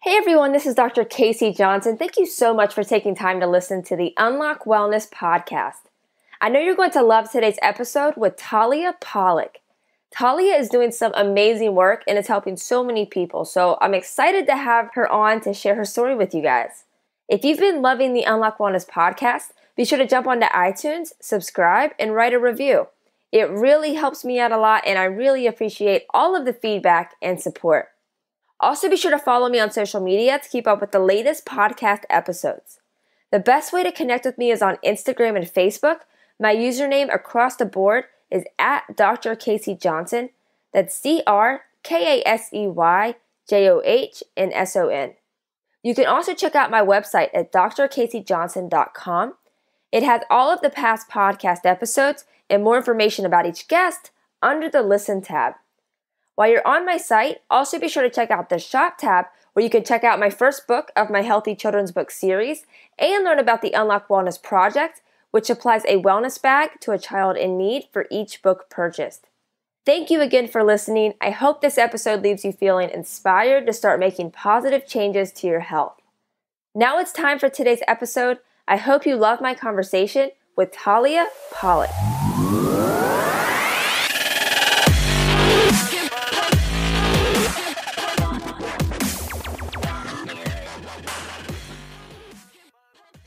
Hey everyone, this is Dr. Casey Johnson. Thank you so much for taking time to listen to the Unlock Wellness podcast. I know you're going to love today's episode with Talia Pollock. Talia is doing some amazing work and is helping so many people, so I'm excited to have her on to share her story with you guys. If you've been loving the Unlock Wellness podcast, be sure to jump onto iTunes, subscribe, and write a review. It really helps me out a lot, and I really appreciate all of the feedback and support. Also, be sure to follow me on social media to keep up with the latest podcast episodes. The best way to connect with me is on Instagram and Facebook. My username across the board is at Dr. Casey Johnson. That's CRKASEYJOHNSON. You can also check out my website at drcaseyjohnson.com. It has all of the past podcast episodes and more information about each guest under the Listen tab. While you're on my site, also be sure to check out the Shop tab where you can check out my first book of my Healthy Children's Book series and learn about the Unlock Wellness Project, which applies a wellness bag to a child in need for each book purchased. Thank you again for listening. I hope this episode leaves you feeling inspired to start making positive changes to your health. Now it's time for today's episode. I hope you love my conversation with Talia Pollock.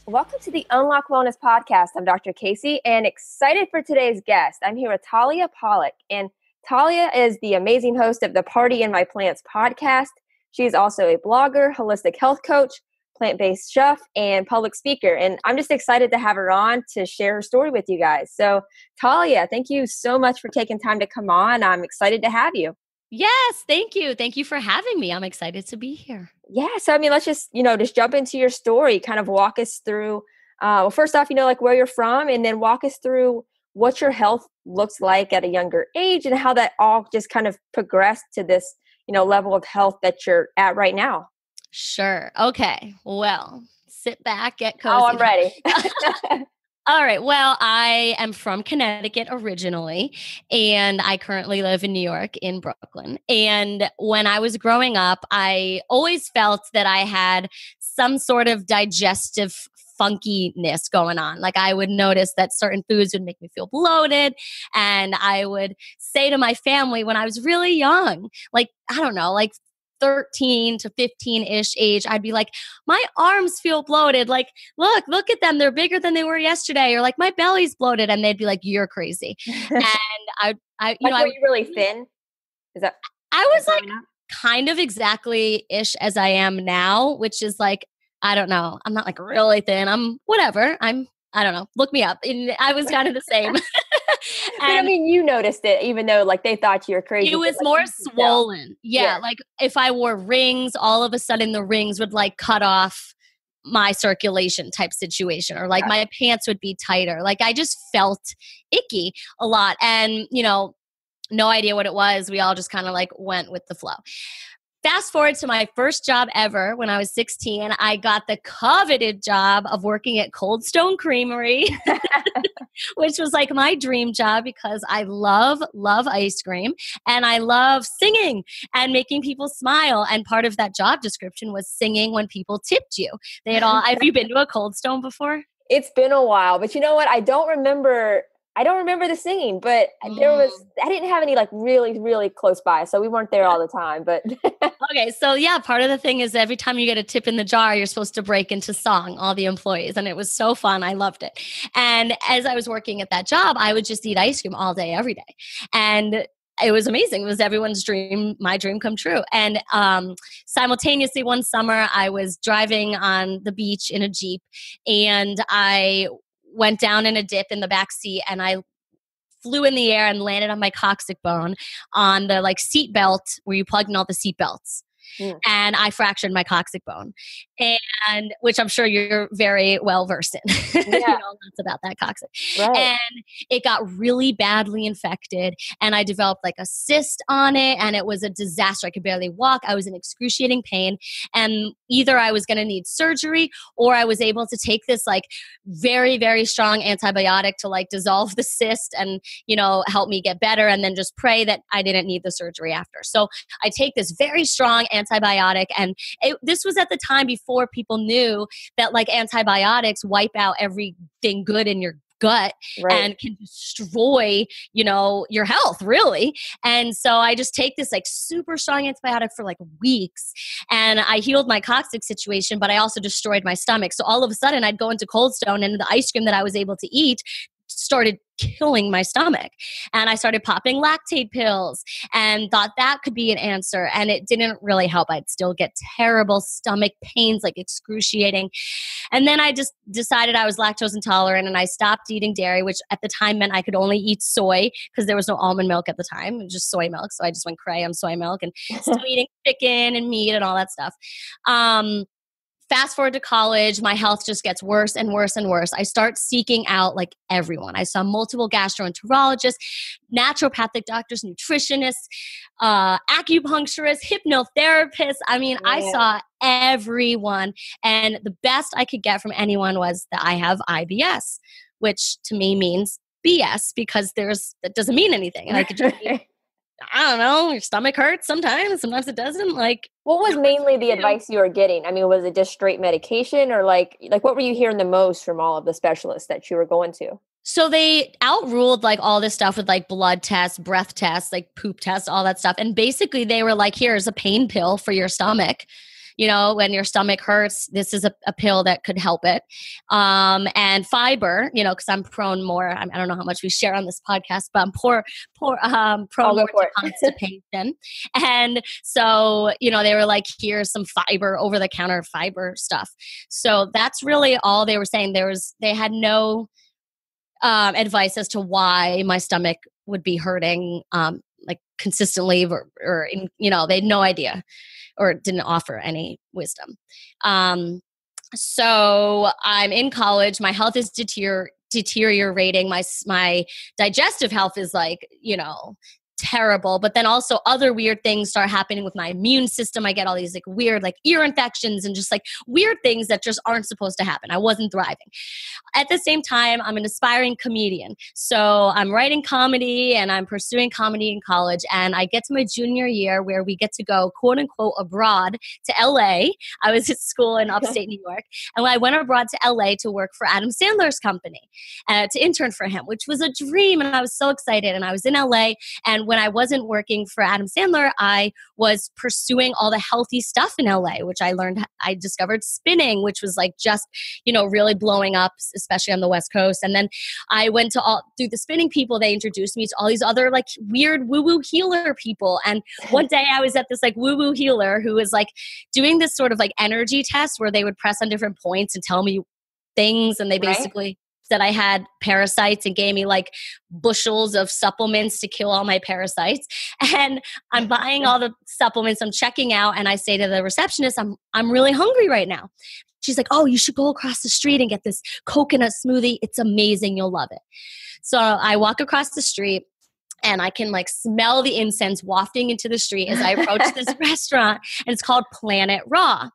Welcome to the Unlock Wellness podcast. I'm Dr. Casey and excited for today's guest. I'm here with Talia Pollock, and Talia is the amazing host of the Party in My Plants podcast. She's also a blogger, holistic health coach, plant-based chef, and public speaker. And I'm just excited to have her on to share her story with you guys. So Talia, thank you so much for taking time to come on. I'm excited to have you. Yes, thank you. Thank you for having me. I'm excited to be here. Yeah. So, I mean, let's just jump into your story, kind of walk us through, first off, where you're from, and then walk us through what your health looks like at a younger age and how that all just kind of progressed to this, level of health that you're at right now. Sure. Okay. Well, sit back, get cozy. Oh, I'm ready. All right. Well, I am from Connecticut originally, and I currently live in New York in Brooklyn. And when I was growing up, I always felt that I had some sort of digestive funkiness going on. Like I would notice that certain foods would make me feel bloated. And I would say to my family when I was really young, like 13 to 15-ish age, I'd be like, my arms feel bloated. Like, look at them. They're bigger than they were yesterday. Or like, my belly's bloated. And they'd be like, you're crazy. And were you really thin? I was like kind of exactly-ish as I am now, which is like, I don't know. I'm not like really thin. I'm whatever. I don't know. Look me up. And I was kind of the same. But I mean, you noticed it, even though like they thought you were crazy. It was more swollen. Yeah. Like if I wore rings, all of a sudden the rings would like cut off my circulation type situation, or like my pants would be tighter. Like I just felt icky a lot. And, no idea what it was. We all just kind of like went with the flow. Fast forward to my first job ever when I was 16, I got the coveted job of working at Cold Stone Creamery, which was like my dream job because I love ice cream and I love singing and making people smile. And part of that job description was singing when people tipped you. Have you been to a Cold Stone before? It's been a while, but you know what? I don't remember the singing, but I didn't have any like really, really close by. So we weren't there all the time, but. Okay. So yeah, part of the thing is every time you get a tip in the jar, you're supposed to break into song, all the employees. And it was so fun. I loved it. And as I was working at that job, I would just eat ice cream all day, every day. And it was amazing. It was everyone's dream, my dream come true. And simultaneously one summer I was driving on the beach in a Jeep, and I went down in a dip in the back seat, and I flew in the air and landed on my coccyx bone on the like seat belt where you plug in all the seat belts. And I fractured my coccyx bone, and which I'm sure you're very well versed in. Yeah. You know lots about that coccyx. Right. And it got really badly infected, and I developed like a cyst on it, and it was a disaster. I could barely walk. I was in excruciating pain, and either I was going to need surgery, or I was able to take this like very, very strong antibiotic to like dissolve the cyst and, help me get better, and then just pray that I didn't need the surgery after. So I take this very strong antibiotic. And this was at the time before people knew that like antibiotics wipe out everything good in your gut and can destroy, your health really. And so I just take this like super strong antibiotic for like weeks, and I healed my coccyx situation, but I also destroyed my stomach. So all of a sudden I'd go into Cold Stone, and the ice cream that I was able to eat started killing my stomach. And I started popping lactate pills and thought that could be an answer. And it didn't really help. I'd still get terrible stomach pains, like excruciating. And then I just decided I was lactose intolerant, and I stopped eating dairy, which at the time meant I could only eat soy because there was no almond milk at the time. It was just soy milk. So I just went cray on soy milk and still eating chicken and meat and all that stuff. Fast forward to college, my health just gets worse and worse and worse. I start seeking out like everyone. I saw multiple gastroenterologists, naturopathic doctors, nutritionists, acupuncturists, hypnotherapists. I mean, I saw everyone. And the best I could get from anyone was that I have IBS, which to me means BS, because that doesn't mean anything. And I could just I don't know, your stomach hurts sometimes it doesn't. Like, what was mainly the advice you were getting? I mean, was it just straight medication, or like what were you hearing the most from all of the specialists that you were going to? So they outruled like all this stuff with like blood tests, breath tests, like poop tests, all that stuff. And basically they were like, here's a pain pill for your stomach. When your stomach hurts, this is a pill that could help it. And fiber, because I'm prone more. I don't know how much we share on this podcast, but I'm prone more to constipation. And so, they were like, here's some fiber, over-the-counter fiber stuff. So that's really all they were saying. They had no advice as to why my stomach would be hurting like consistently, or they had no idea, or didn't offer any wisdom. So I'm in college. My health is deteriorating. My digestive health is like, terrible. But then also other weird things start happening with my immune system. I get all these like weird like ear infections and just like weird things that just aren't supposed to happen. I wasn't thriving. At the same time, I'm an aspiring comedian. So I'm writing comedy and I'm pursuing comedy in college. And I get to my junior year where we get to go, quote unquote, abroad to LA. I was at school in upstate New York. And I went abroad to LA to work for Adam Sandler's company, to intern for him, which was a dream. And I was so excited. And I was in LA. And when I wasn't working for Adam Sandler, I was pursuing all the healthy stuff in LA, which I discovered spinning, which was like just, really blowing up, especially on the West Coast. And then I went through the spinning people, they introduced me to all these other like weird woo-woo healer people. And one day I was at this like woo-woo healer who was like doing this sort of like energy test where they would press on different points and tell me things. And they basically said I had parasites and gave me like bushels of supplements to kill all my parasites. And I'm buying all the supplements, I'm checking out, and I say to the receptionist, I'm really hungry right now. She's like, oh, you should go across the street and get this coconut smoothie. It's amazing. You'll love it. So I walk across the street, and I can like smell the incense wafting into the street as I approach this restaurant, and it's called Planet Raw.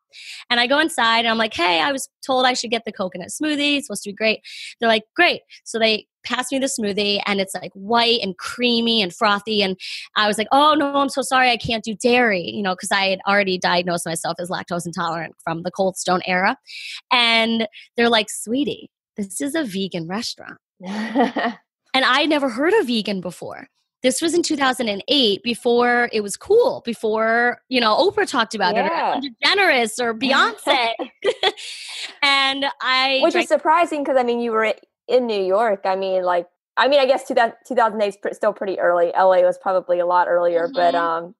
And I go inside and I'm like, hey, I was told I should get the coconut smoothie. It's supposed to be great. They're like, great. So they pass me the smoothie, and it's like white and creamy and frothy. And I was like, oh no, I'm so sorry. I can't do dairy, because I had already diagnosed myself as lactose intolerant from the Cold Stone era. And they're like, sweetie, this is a vegan restaurant. And I never heard of vegan before. This was in 2008, before it was cool, before, Oprah talked about it, or Ellen DeGeneres, or Beyonce. And which is surprising, because, you were in New York. I guess 2008 is still pretty early. LA was probably a lot earlier, but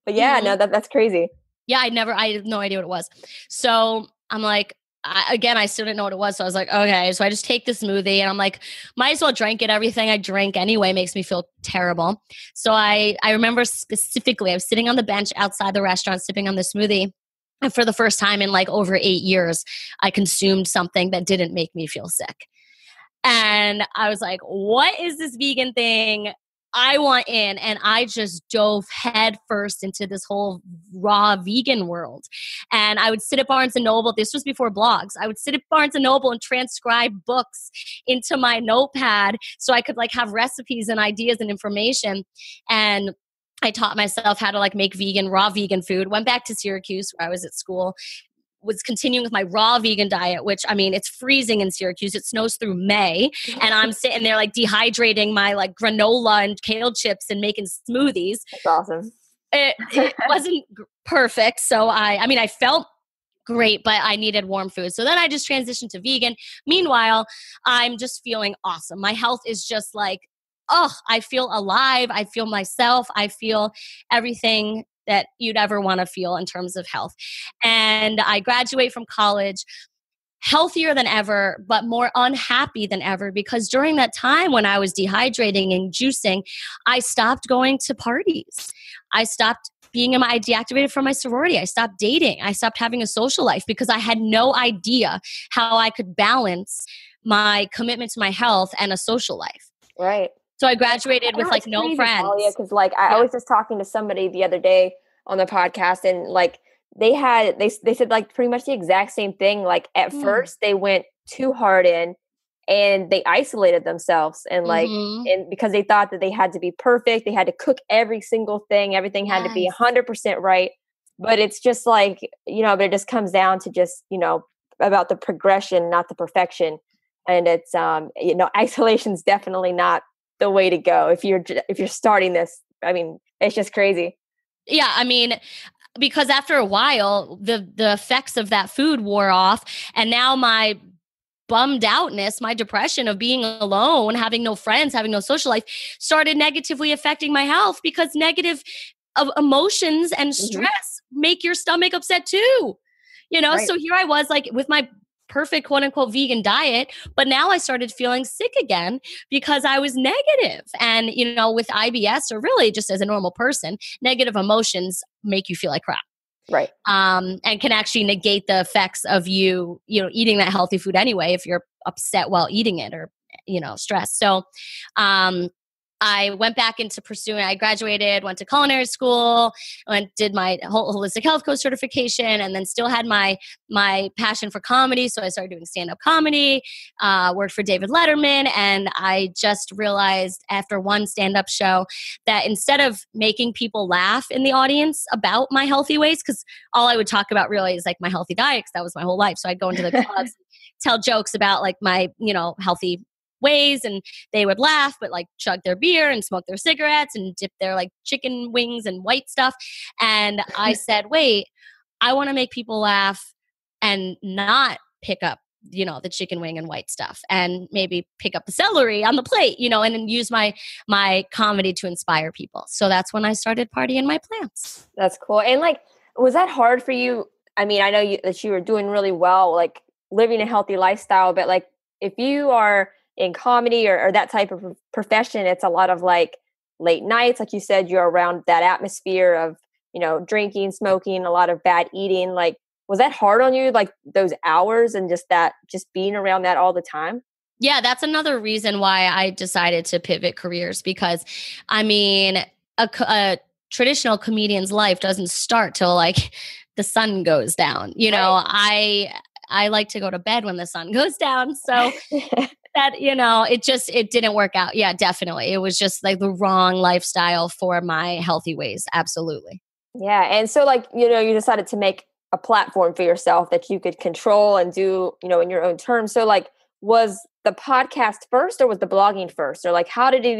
yeah, no, that's crazy. Yeah, I had no idea what it was. So I'm like, I still didn't know what it was. So I was like, okay. So I just take the smoothie, and I'm like, might as well drink it. Everything I drink anyway makes me feel terrible. So I remember specifically, I was sitting on the bench outside the restaurant, sipping on the smoothie. And for the first time in like over 8 years, I consumed something that didn't make me feel sick. And I was like, what is this vegan thing? I want in. And I just dove head first into this whole raw vegan world. And I would sit at Barnes & Noble. This was before blogs. I would sit at Barnes & Noble and transcribe books into my notepad so I could like have recipes and ideas and information. And I taught myself how to like make raw vegan food. Went back to Syracuse where I was at school, was continuing with my raw vegan diet, which I mean, it's freezing in Syracuse. It snows through May. And I'm sitting there like dehydrating my like granola and kale chips and making smoothies. That's awesome. It wasn't perfect. So I felt great, but I needed warm food. So then I just transitioned to vegan. Meanwhile, I'm just feeling awesome. My health is just like, oh, I feel alive. I feel myself. I feel everything that you'd ever want to feel in terms of health. And I graduate from college healthier than ever, but more unhappy than ever, because during that time when I was dehydrating and juicing, I stopped going to parties. I deactivated from my sorority. I stopped dating. I stopped having a social life because I had no idea how I could balance my commitment to my health and a social life. Right. So I graduated with like no friends. Because like I was just talking to somebody the other day on the podcast, and like they said like pretty much the exact same thing. Like at first they went too hard in and they isolated themselves, and like and because they thought that they had to be perfect, they had to cook every single thing, everything had to be 100% right. But it's just like, but it just comes down to just, about the progression, not the perfection. And it's isolation's definitely not the way to go if you're starting this. I mean, it's just crazy. Yeah, I mean, because after a while, the effects of that food wore off, and now my bummed outness, my depression of being alone, having no friends, having no social life, started negatively affecting my health, because negative emotions and stress make your stomach upset too. Right. So here I was like with my perfect quote unquote vegan diet, but now I started feeling sick again because I was negative. And, with IBS, or really just as a normal person, negative emotions make you feel like crap. Right. And can actually negate the effects of you eating that healthy food anyway, if you're upset while eating it, or, stressed. So, I went back into pursuing, I graduated, went to culinary school, did my holistic health coach certification, and then still had my passion for comedy. So I started doing stand-up comedy, worked for David Letterman. And I just realized after one stand-up show that instead of making people laugh in the audience about my healthy ways, because all I would talk about really is like my healthy diet, because that was my whole life. So I'd go into the clubs, tell jokes about like my, healthy ways, and they would laugh, but like chug their beer and smoke their cigarettes and dip their like chicken wings and white stuff. And I said, wait, I want to make people laugh and not pick up, the chicken wing and white stuff, and maybe pick up the celery on the plate, and then use my comedy to inspire people. So that's when I started Party in My Plants. That's cool. And like, was that hard for you? I mean, I know that you were doing really well, like living a healthy lifestyle, but like if you are in comedy or that type of profession, it's a lot of like late nights. Like you said, you're around that atmosphere of, drinking, smoking, a lot of bad eating. Like, was that hard on you? Like those hours and just being around that all the time? Yeah, that's another reason why I decided to pivot careers, because I mean, a traditional comedian's life doesn't start till like the sun goes down. Right. I like to go to bed when the sun goes down. So that, it didn't work out. Yeah, definitely. It was just like the wrong lifestyle for my healthy ways. Absolutely. Yeah. And so like, you decided to make a platform for yourself that you could control and do, in your own terms. So like, was the podcast first or was the blogging first? Or like, how did it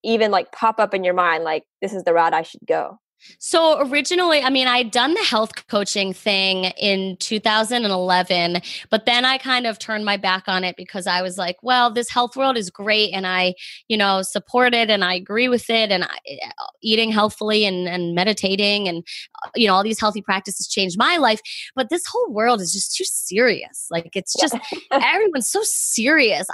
even like pop up in your mind? Like, this is the route I should go. So originally, I mean, I'd done the health coaching thing in 2011, but then I kind of turned my back on it because I was like, well, this health world is great, and I, support it, and I agree with it, and eating healthfully and meditating and, all these healthy practices changed my life. But this whole world is just too serious. Like, it's just, everyone's so serious.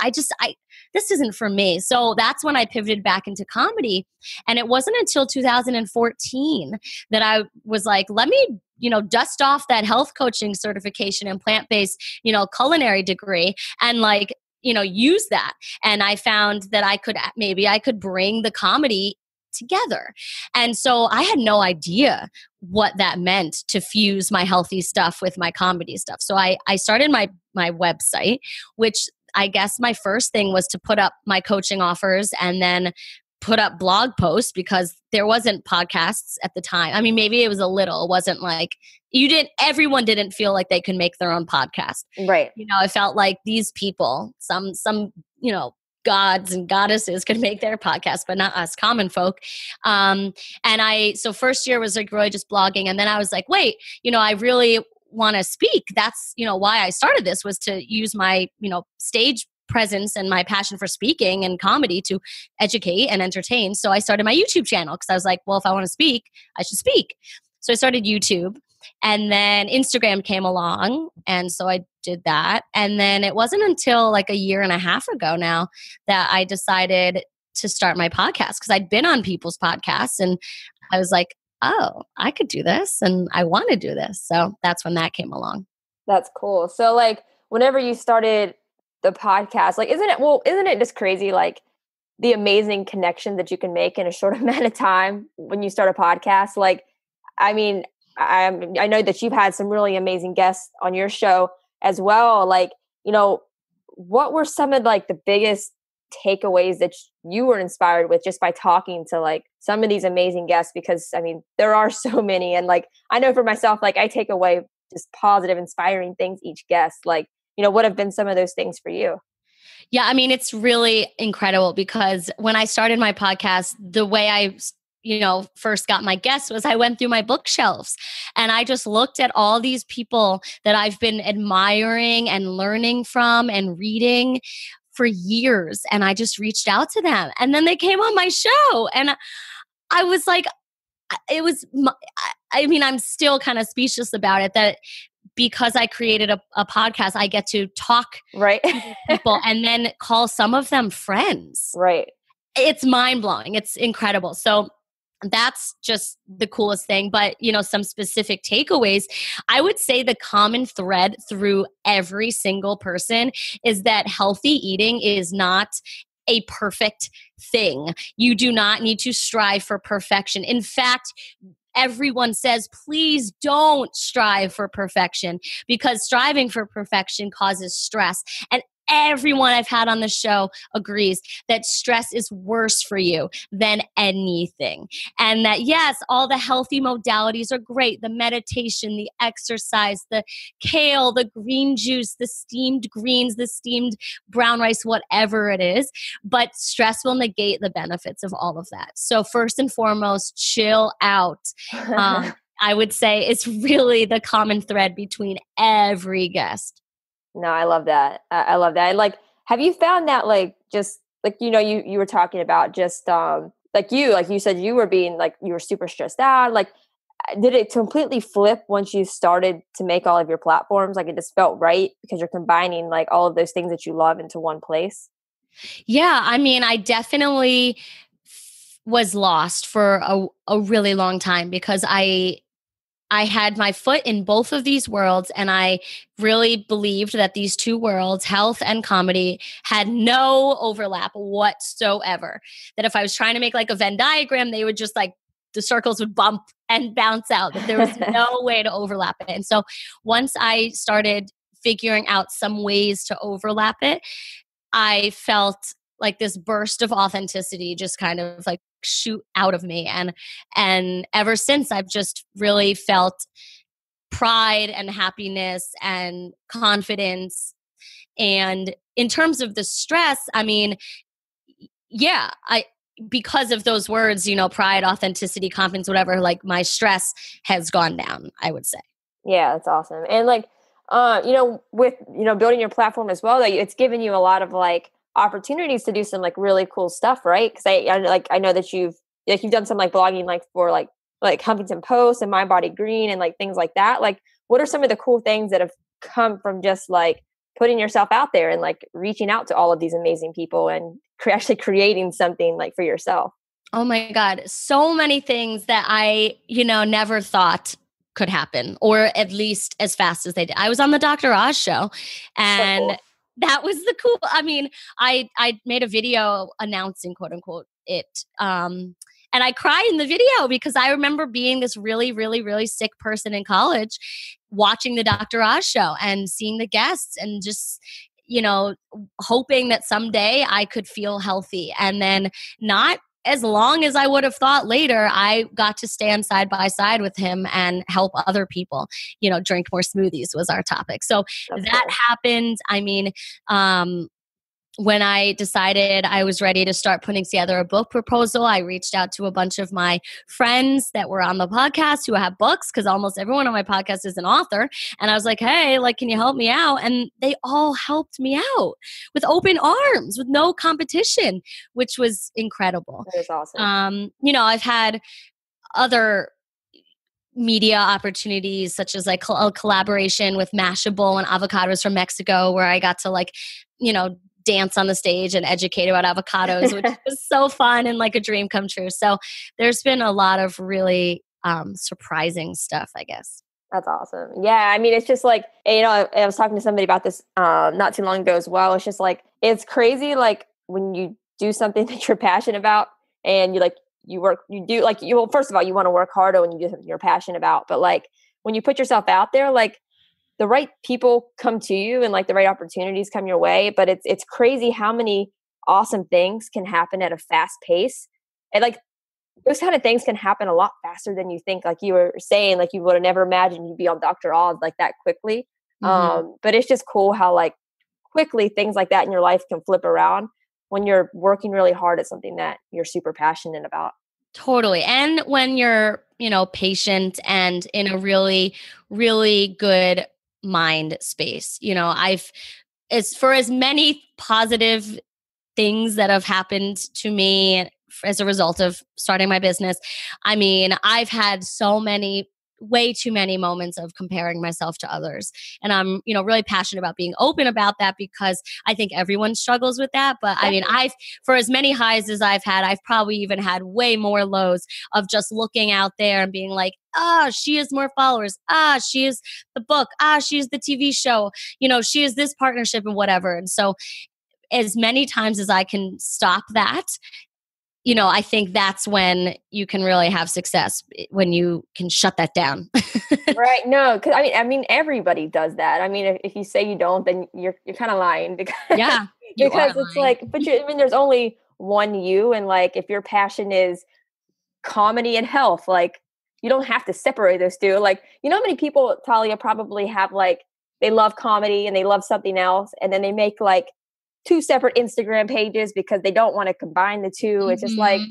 This isn't for me. So that's when I pivoted back into comedy. And it wasn't until 2014 that I was like, let me, dust off that health coaching certification and plant-based, culinary degree and like, use that. And I found that I could bring the comedy together. And so I had no idea what that meant to fuse my healthy stuff with my comedy stuff. So I started my website, which I guess my first thing was to put up my coaching offers and then put up blog posts because there wasn't podcasts at the time. I mean, maybe it was a little, it wasn't like everyone didn't feel like they could make their own podcast. Right. It felt like these people, some, gods and goddesses could make their podcast, but not us common folk. So first year was like really just blogging. And then I was like, wait, I really want to speak. That's, why I started this, was to use my, stage presence and my passion for speaking and comedy to educate and entertain. So I started my YouTube channel because I was like, well, if I want to speak, I should speak. So I started YouTube, and then Instagram came along. And so I did that. And then it wasn't until like a year and a half ago now that I decided to start my podcast, because I'd been on people's podcasts and I was like, oh, I could do this and I want to do this. So that's when that came along. That's cool. So like whenever you started the podcast, like, isn't it just crazy, like the amazing connection that you can make in a short amount of time when you start a podcast? Like, I mean, I know that you've had some really amazing guests on your show as well. Like, what were some of like the biggest takeaways that you were inspired with just by talking to like some of these amazing guests? Because I mean, there are so many, and like, I know for myself, like I take away just positive, inspiring things each guest. Like, what have been some of those things for you? Yeah, I mean, it's really incredible because when I started my podcast, the way I first got my guests was I went through my bookshelves and I just looked at all these people that I've been admiring and learning from and reading for years. And I just reached out to them, and then they came on my show, and I was like, I'm still kind of speechless about it, that because I created a podcast, I get to talk right to people and then call some of them friends. Right. It's mind blowing. It's incredible. So that's just the coolest thing. But, some specific takeaways, I would say the common thread through every single person is that healthy eating is not a perfect thing. You do not need to strive for perfection. In fact, everyone says, please don't strive for perfection, because striving for perfection causes stress. And everyone I've had on the show agrees that stress is worse for you than anything. And that, yes, all the healthy modalities are great. The meditation, the exercise, the kale, the green juice, the steamed greens, the steamed brown rice, whatever it is. But stress will negate the benefits of all of that. So first and foremost, chill out. I would say it's really the common thread between every guest. No, I love that. I love that. And like, have you found that like, just like, you were talking about just, like you said, you were super stressed out. Like, did it completely flip once you started to make all of your platforms? Like it just felt right because you're combining like all of those things that you love into one place? Yeah. I mean, I definitely was lost for a really long time because I had my foot in both of these worlds, and I really believed that these two worlds, health and comedy, had no overlap whatsoever. That if I was trying to make like a Venn diagram, they would just like, the circles would bump and bounce out, that there was no way to overlap it. And so once I started figuring out some ways to overlap it, I felt like this burst of authenticity just kind of like shoot out of me. And ever since, I've just really felt pride and happiness and confidence. And in terms of the stress, I mean, yeah, because of those words, pride, authenticity, confidence, whatever, like my stress has gone down, I would say. Yeah, that's awesome. And like, with, building your platform as well, like it's given you a lot of like opportunities to do some like really cool stuff, right? Because I know that you've done some like blogging like for like Huffington Post and MindBodyGreen and like things like that. Like, what are some of the cool things that have come from just like putting yourself out there and like reaching out to all of these amazing people and actually creating something like for yourself? Oh my God, so many things that I never thought could happen, or at least as fast as they did. I was on the Dr. Oz show, and so cool. That was the cool. I mean, I made a video announcing, quote unquote, it. And I cried in the video because I remember being this really, really, really sick person in college, watching the Dr. Oz show and seeing the guests and just, hoping that someday I could feel healthy, and then not as long as I would have thought later, I got to stand side by side with him and help other people, drink more smoothies was our topic. So That's that cool. happened. I mean, when I decided I was ready to start putting together a book proposal, I reached out to a bunch of my friends that were on the podcast who have books, because almost everyone on my podcast is an author. And I was like, hey, like, can you help me out? And they all helped me out with open arms, with no competition, which was incredible. That is awesome. I've had other media opportunities, such as like a collaboration with Mashable and avocados from Mexico, where I got to dance on the stage and educate about avocados, which was so fun and like a dream come true. So there's been a lot of really surprising stuff, I guess. That's awesome. Yeah. I mean, it's just like, I was talking to somebody about this not too long ago as well. It's just like, it's crazy. Like when you do something that you're passionate about and first of all, you want to work harder when you do something you're passionate about. But like when you put yourself out there, like the right people come to you and like the right opportunities come your way. But it's crazy how many awesome things can happen at a fast pace. And like those kind of things can happen a lot faster than you think. Like you were saying, like you would have never imagined you'd be on Dr. Oz like that quickly. Mm-hmm. But it's just cool how like quickly things like that in your life can flip around when you're working really hard at something that you're super passionate about. Totally. And when you're, patient and in a really, really good mind space, as many positive things that have happened to me as a result of starting my business. I mean, I've had way too many moments of comparing myself to others. And I'm, really passionate about being open about that, because I think everyone struggles with that. But I mean, for as many highs as I've had, I've probably even had way more lows of just looking out there and being like, she has more followers. She is the book. She is the TV show. She is this partnership and whatever. And so as many times as I can stop that, I think that's when you can really have success, when you can shut that down. Right. No, because I mean, everybody does that. I mean, if you say you don't, then you're kind of lying. Because, Yeah. because it's like, there's only one you. And like, if your passion is comedy and health, like you don't have to separate those two. Like, how many people, Talia, probably have like, they love comedy and they love something else. And then they make like 2 separate Instagram pages because they don't want to combine the two. Mm-hmm. It's just like,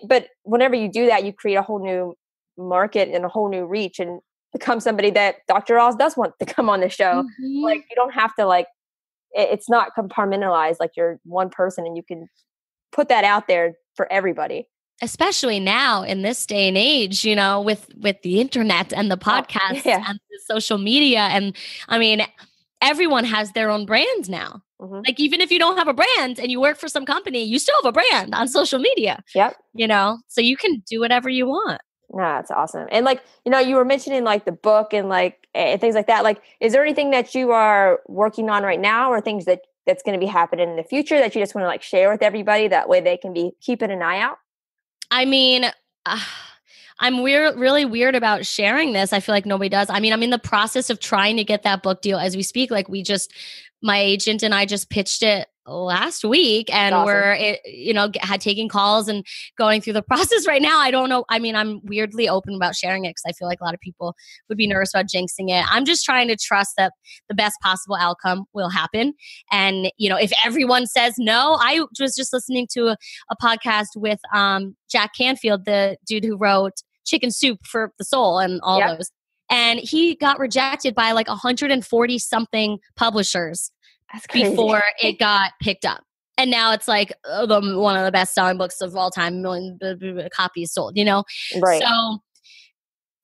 but whenever you do that, you create a whole new market and a whole new reach and become somebody that Dr. Oz does want to come on the show. Mm-hmm. Like you don't have to like, it's not compartmentalized. Like you're one person and you can put that out there for everybody. Especially now in this day and age, with the internet and the podcasts and the social media. And I mean, everyone has their own brand now. Mm-hmm. Like even if you don't have a brand and you work for some company, you still have a brand on social media. Yep. So you can do whatever you want. Nah, that's awesome. And like, you were mentioning like the book and like and things like that. Like, is there anything that you are working on right now or things that's going to be happening in the future that you just want to like share with everybody? That way they can be keeping an eye out. I mean, I'm really weird about sharing this. I feel like nobody does. I mean, I'm in the process of trying to get that book deal as we speak. Like my agent and I just pitched it last week and awesome. We're, had taking calls and going through the process right now. I don't know. I mean, I'm weirdly open about sharing it because I feel like a lot of people would be nervous about jinxing it. I'm just trying to trust that the best possible outcome will happen. And, if everyone says no, I was just listening to a podcast with Jack Canfield, the dude who wrote Chicken Soup for the Soul and all those. And he got rejected by like 140 something publishers before it got picked up. And now it's like one of the best selling books of all time, million copies sold, Right. So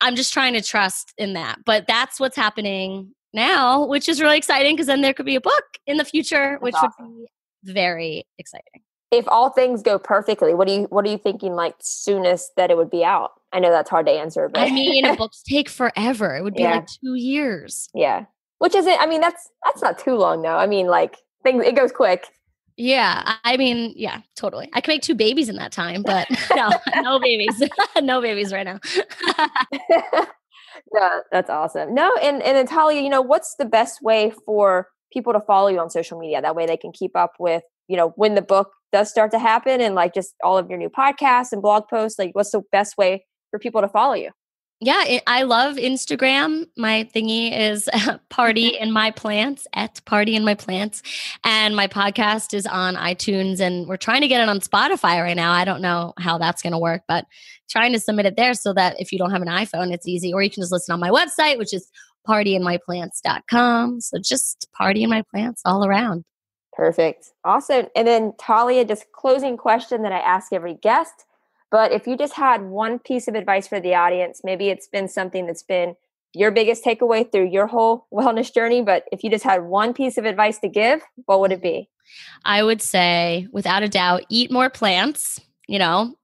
I'm just trying to trust in that. But that's what's happening now, which is really exciting because then there could be a book in the future, which would be very exciting. If all things go perfectly, what are you thinking like soonest that it would be out? I know that's hard to answer, but I mean, books take forever. It would be like 2 years. Yeah. Which isn't, I mean, that's not too long though. I mean, like it goes quick. Yeah. I mean, yeah, totally. I can make 2 babies in that time, but no babies. No babies right now. No, that's awesome. No. And Talia, what's the best way for people to follow you on social media? That way they can keep up with, when the book does start to happen and like just all of your new podcasts and blog posts, like what's the best way for people to follow you? Yeah, I love Instagram. My thingy is Party in My Plants, at Party in My Plants. And my podcast is on iTunes, and we're trying to get it on Spotify right now. I don't know how that's going to work, but trying to submit it there so that if you don't have an iPhone, it's easy. Or you can just listen on my website, which is partyinmyplants.com. So just Party in My Plants all around. Perfect. Awesome. And then Talia, just closing question that I ask every guest. But if you just had one piece of advice for the audience, maybe it's been something that's been your biggest takeaway through your whole wellness journey, but if you just had one piece of advice to give, what would it be? I would say, without a doubt, eat more plants,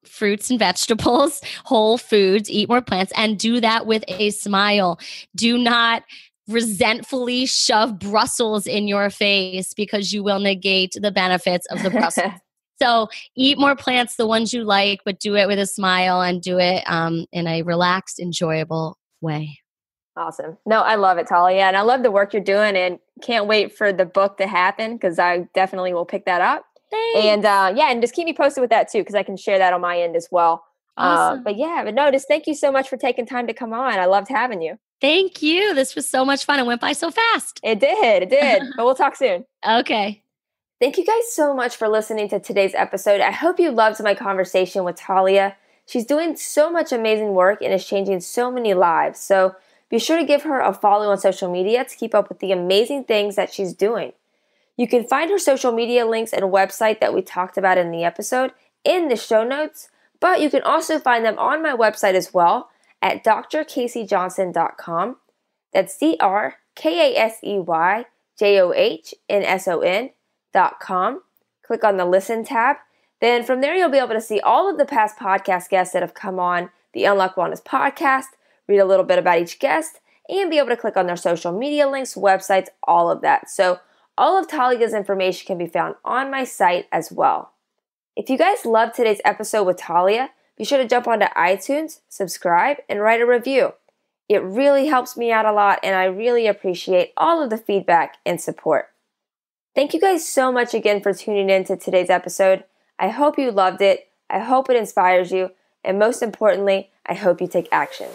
fruits and vegetables, whole foods, eat more plants, and do that with a smile. Do not resentfully shove Brussels in your face because you will negate the benefits of the Brussels. So eat more plants, the ones you like, but do it with a smile and do it in a relaxed, enjoyable way. Awesome. No, I love it, Talia. And I love the work you're doing and can't wait for the book to happen because I definitely will pick that up. Thanks. And and just keep me posted with that too because I can share that on my end as well. Awesome. But no, just thank you so much for taking time to come on. I loved having you. Thank you. This was so much fun. It went by so fast. It did. But we'll talk soon. Okay. Thank you guys so much for listening to today's episode. I hope you loved my conversation with Talia. She's doing so much amazing work and is changing so many lives. So be sure to give her a follow on social media to keep up with the amazing things that she's doing. You can find her social media links and website that we talked about in the episode in the show notes, but you can also find them on my website as well at drkaseyjohnson.com. That's drkaseyjohnson.com. Click on the Listen tab. Then from there, you'll be able to see all of the past podcast guests that have come on the Unlock Wellness podcast, read a little bit about each guest, and be able to click on their social media links, websites, all of that. So all of Talia's information can be found on my site as well. If you guys loved today's episode with Talia, be sure to jump onto iTunes, subscribe, and write a review. It really helps me out a lot, and I really appreciate all of the feedback and support. Thank you guys so much again for tuning in to today's episode. I hope you loved it. I hope it inspires you. And most importantly, I hope you take action.